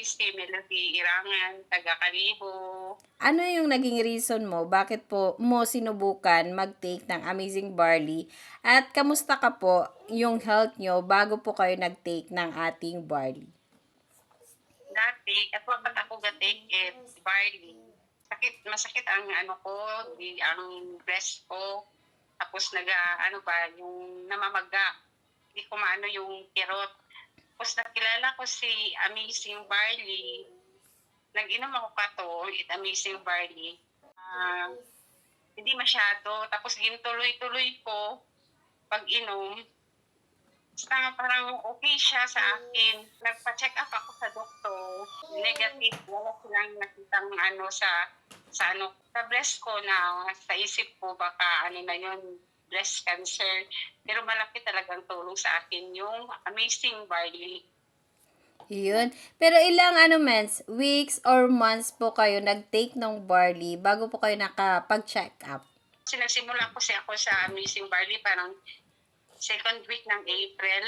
si Melody Irangan, taga Kalibo. Ano yung naging reason mo? Bakit po mo sinubukan mag-take ng Amazing Barley? At kamusta ka po yung health nyo bago po kayo nag-take ng ating barley? Dati, pag ako ga-take barley, masakit ang ano ko, ang breast ko. Tapos ano pa, yung namamaga. Hindi ko maano yung kirot. Tapos nakilala ko si Amazing Barley. Nag-inom ako Amazing Barley. Hindi masyado. Tapos gintuloy-tuloy ko pag-inom. Basta parang okay siya sa akin. Nagpa-check up ako sa doktor. Negative. Wala silang nakitang sa breast ko na sa isip ko baka na yun, breast cancer. Pero malaki talagang tulong sa akin yung Amazing Barley. Yun. Pero ilang weeks or months po kayo nag-take ng barley bago po kayo nakapag-check up? Kasi nagsimula ako sa Amazing Barley parang second week ng April.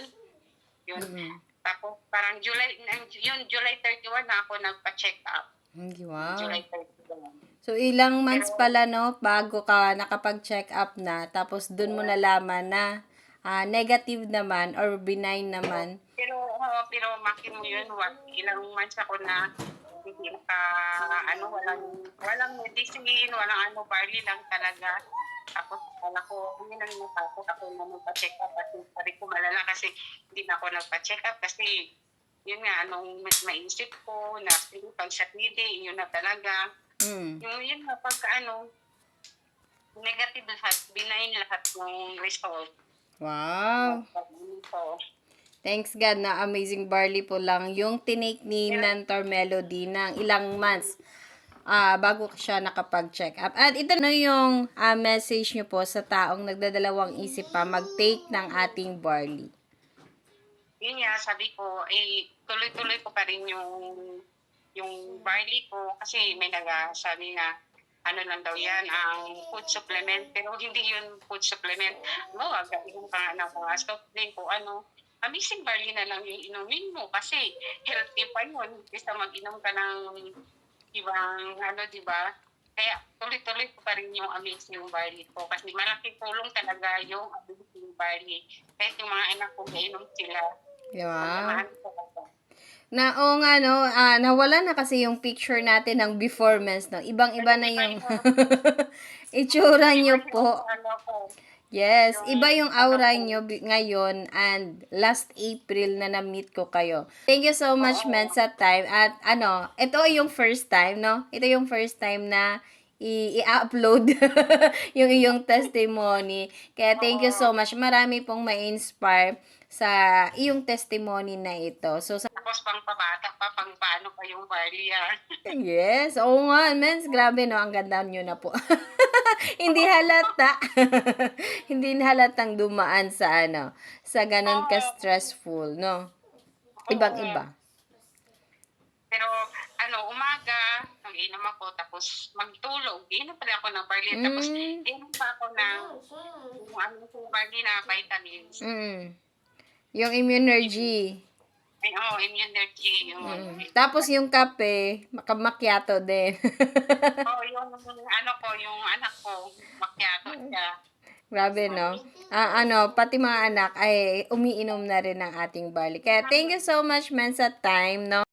Yun. Mm-hmm. Tapos parang July 31 na ako nagpa-check up. Wow. July 31. So, ilang months pala, no, bago ka nakapag-check up na, tapos dun mo nalaman na negative naman or benign naman. Pero makin mo yun, ilang months ako na hindi walang medicine, walang barley lang talaga. Tapos hindi nang natakot ako na magpa-check up at hindi ko malala kasi hindi na ako nagpa-check up kasi yun nga, maisip ko na pag sa PD, yun na talaga. Yun na negative lahat, benign lahat ng result. Wow. Thanks God na Amazing Barley po lang yung tinake ni Mentor Melody ng ilang months bago siya nakapag-check up. At ito na yung message nyo po sa taong nagdadalawang isip pa mag-take ng ating barley. Yun nga, sabi ko, tuloy-tuloy ko pa rin yung barley ko kasi may sabi nga, lang daw yan, ang food supplement. Pero hindi yun food supplement. Agad-inom pa nga ng mga soft drink ko, Amazing Barley na lang yung inumin mo kasi healthy pa yun. Kaysa mag-inom ka ng ibang, di ba? Kaya tuloy-tuloy ko pa rin yung Amazing Barley ko kasi malaking tulong talaga yung Amazing Barley. Kahit yung mga anak ko, gainom sila. Wow. Nawala na kasi yung picture natin ng before mens, no? Ibang-iba na yung itsura nyo po. Yes, iba yung aura nyo ngayon and last April na na-meet ko kayo. Thank you so much, men, sa time. At ito yung first time, no? Ito yung first time na i-upload yung iyong testimony. Kaya thank you so much. Marami pong ma-inspire sa iyong testimony na ito. So, tapos pang pabata pa, pang paano pa yung barley, Yes, oo nga, mens. Grabe, no? Ang ganda nyo na po. Hindi halata. Hindi halatang dumaan sa sa ganun ka-stressful, no? Ibang-iba. Pero, umaga, nag-inom ako, tapos magtulog. Inom pala ako ng barley. Tapos, inom pa ako ng barley na vitamins. Yung immunergy. Immunergy. Tapos yung kape, macchiato din. Yung anak ko, macchiato siya. Grabe, no? Pati mga anak ay umiinom na rin ng ating barley. Kaya thank you so much, men, sa time, no?